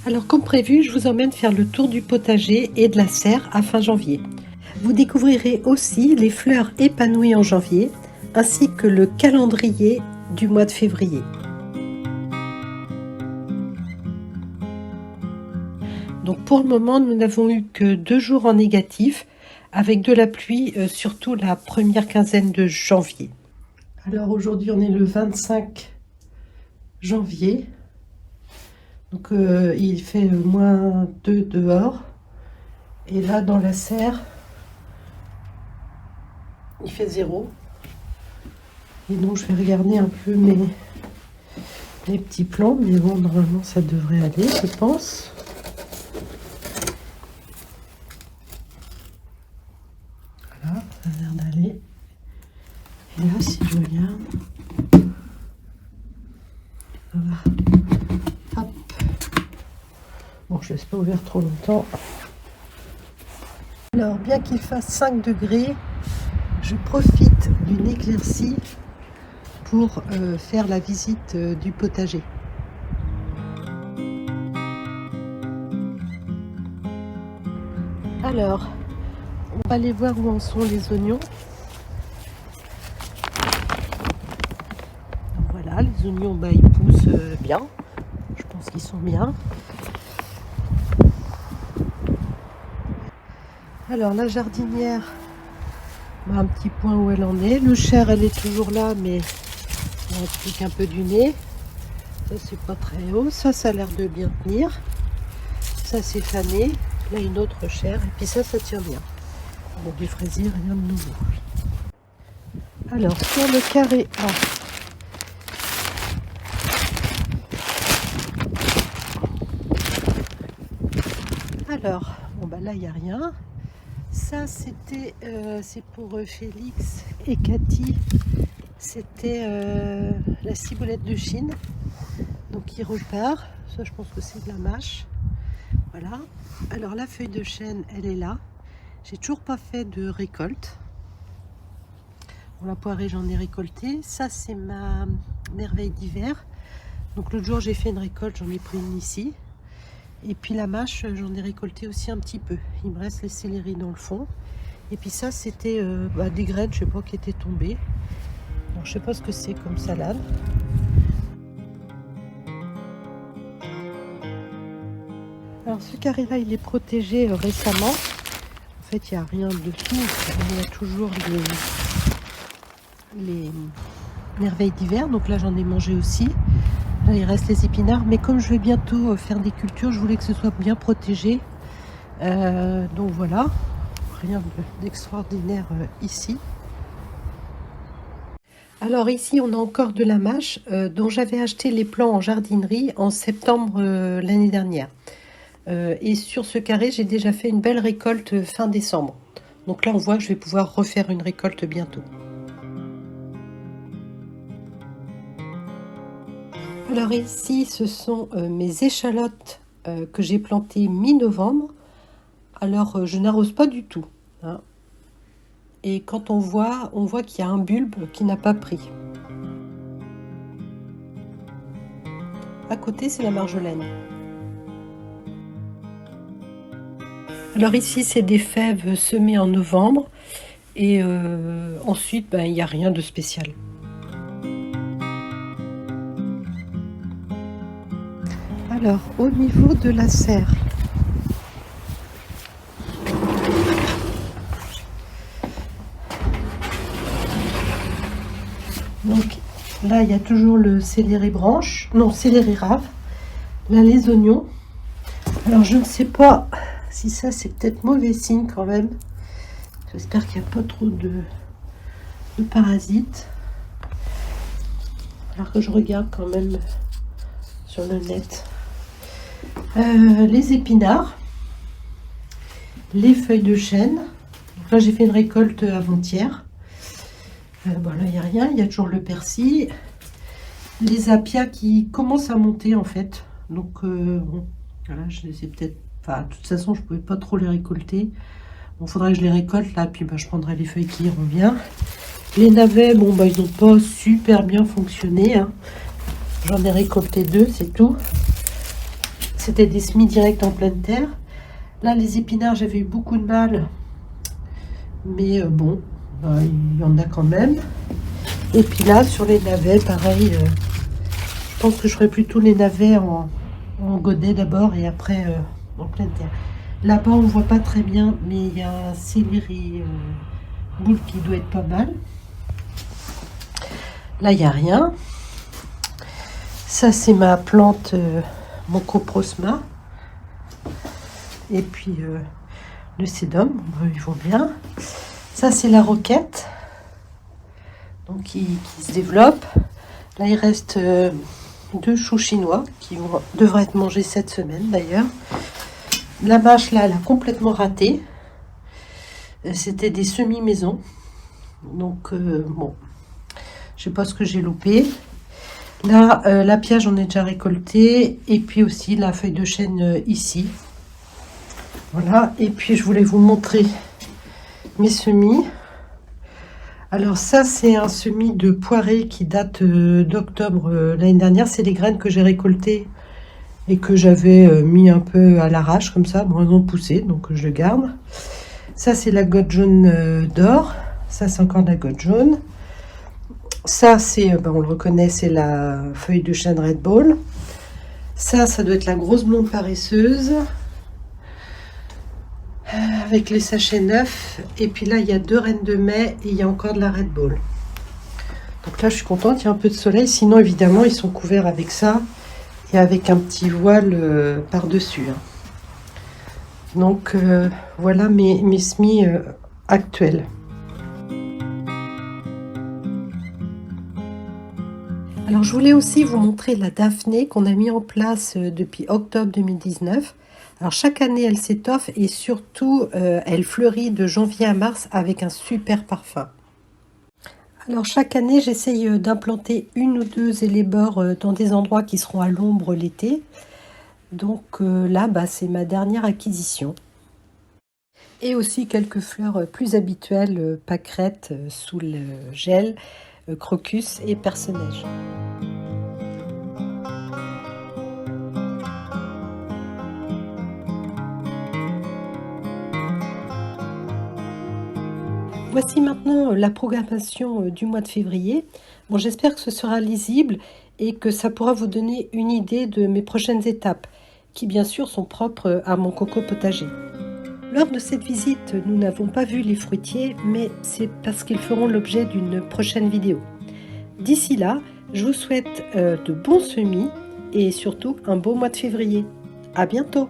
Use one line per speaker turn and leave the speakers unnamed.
Alors comme prévu, je vous emmène faire le tour du potager et de la serre à fin janvier. Vous découvrirez aussi les fleurs épanouies en janvier, ainsi que le calendrier du mois de février. Donc pour le moment, nous n'avons eu que 2 jours en négatif, avec de la pluie, surtout la première quinzaine de janvier. Alors aujourd'hui, on est le 25 janvier. Donc il fait -2 dehors. Et là, dans la serre, il fait 0. Et donc je vais regarder un peu mes petits plans. Mais bon, normalement, ça devrait aller, je pense. Voilà, ça a l'air d'aller. Et là, si je regarde... Voilà. Hop. Bon, je ne laisse pas ouvert trop longtemps. Alors, bien qu'il fasse 5 degrés, je profite d'une éclaircie pour faire la visite du potager. Alors, on va aller voir où en sont les oignons. Donc voilà, les oignons, ils poussent bien. Je pense qu'ils sont bien. Alors, la jardinière, un petit point où elle en est. Le chère, elle est toujours là, mais elle pique un peu du nez. Ça, c'est pas très haut. Ça a l'air de bien tenir. Ça, c'est fané. Là, une autre chère. Et puis ça tient bien. Bon, du fraisier, rien de nouveau. Alors, sur le carré A, alors, bon, là, il n'y a rien. Ça, c'était, c'est pour Félix et Cathy. C'était la ciboulette de Chine. Donc, il repart. Ça, je pense que c'est de la mâche. Voilà. Alors, la feuille de chêne, elle est là. J'ai toujours pas fait de récolte. Bon, la poirée, j'en ai récolté. Ça, c'est ma merveille d'hiver. Donc, l'autre jour, j'ai fait une récolte. J'en ai pris une ici. Et puis la mâche, j'en ai récolté aussi un petit peu. Il me reste les céleris dans le fond. Et puis ça, c'était des graines, je sais pas, qui étaient tombées. Alors, je sais pas ce que c'est comme salade. Alors ce carré-là, il est protégé récemment. En fait, il n'y a rien dessous. Il y a toujours les merveilles d'hiver. Donc là, j'en ai mangé aussi. Là, il reste les épinards, mais comme je vais bientôt faire des cultures, je voulais que ce soit bien protégé. Donc voilà, rien d'extraordinaire ici. Alors ici, on a encore de la mâche dont j'avais acheté les plants en jardinerie en septembre l'année dernière. Et sur ce carré, j'ai déjà fait une belle récolte fin décembre. Donc là, on voit que je vais pouvoir refaire une récolte bientôt. Alors ici, ce sont mes échalotes que j'ai plantées mi-novembre. Alors, je n'arrose pas du tout. Hein. Et quand on voit qu'il y a un bulbe qui n'a pas pris. À côté, c'est la marjolaine. Alors ici, c'est des fèves semées en novembre. Et ensuite, il n'y a rien de spécial. Alors, au niveau de la serre, donc là, il y a toujours le céleri branche, non, céleri rave. Là, les oignons. Alors, je ne sais pas si ça, c'est peut-être mauvais signe quand même. J'espère qu'il n'y a pas trop de parasites. Alors que je regarde quand même sur le net. Les épinards, les feuilles de chêne. Donc là, j'ai fait une récolte avant-hier. Bon, là, il n'y a rien. Il y a toujours le persil. Les apias qui commencent à monter, en fait. Donc, bon, voilà, je les ai peut-être... Enfin, de toute façon, je ne pouvais pas trop les récolter. Bon, il faudrait que je les récolte, là. Puis, je prendrai les feuilles qui iront bien. Les navets, bon, ils n'ont pas super bien fonctionné. Hein. J'en ai récolté 2, c'est tout. C'était des semis directs en pleine terre. Là, les épinards, j'avais eu beaucoup de mal. Mais bon, il y en a quand même. Et puis là, sur les navets, pareil. Je pense que je ferai plutôt les navets en godet d'abord et après en pleine terre. Là-bas, on ne voit pas très bien, mais il y a un céleri boule qui doit être pas mal. Là, il n'y a rien. Ça, c'est ma plante, mon coprosma. Et puis, le sédum, ils vont bien. Ça, c'est la roquette. Donc, qui se développe. Là, il reste 2 choux chinois qui devraient être mangés cette semaine, d'ailleurs. La mâche, là, elle a complètement raté. C'était des semis-maison. Donc, bon, je sais pas ce que j'ai loupé. Là, la piège, j'en ai déjà récolté. Et puis aussi la feuille de chêne ici. Voilà. Et puis, je voulais vous montrer mes semis. Alors ça, c'est un semis de poirée qui date d'octobre l'année dernière. C'est les graines que j'ai récoltées et que j'avais mis un peu à l'arrache comme ça. Bon, elles ont poussé, donc je le garde. Ça, c'est la goutte jaune d'or. Ça, c'est encore de la goutte jaune. Ça, c'est, on le reconnaît, c'est la feuille de chêne Red Bull. Ça doit être la grosse blonde paresseuse. Avec les sachets neufs. Et puis là, il y a 2 reines de mai et il y a encore de la Red Bull. Donc là, je suis contente, il y a un peu de soleil. Sinon, évidemment, ils sont couverts avec ça et avec un petit voile par-dessus. Donc, voilà mes semis actuels. Alors, je voulais aussi vous montrer la Daphné qu'on a mis en place depuis octobre 2019. Alors, chaque année, elle s'étoffe et surtout, elle fleurit de janvier à mars avec un super parfum. Alors, chaque année, j'essaye d'implanter 1 ou 2 élébores dans des endroits qui seront à l'ombre l'été. Donc là, c'est ma dernière acquisition. Et aussi quelques fleurs plus habituelles, pâquerettes sous le gel, crocus et perce-neige. Voici maintenant la programmation du mois de février. Bon, j'espère que ce sera lisible et que ça pourra vous donner une idée de mes prochaines étapes, qui bien sûr sont propres à mon coco potager. Lors de cette visite, nous n'avons pas vu les fruitiers, mais c'est parce qu'ils feront l'objet d'une prochaine vidéo. D'ici là, je vous souhaite de bons semis et surtout un beau mois de février. À bientôt!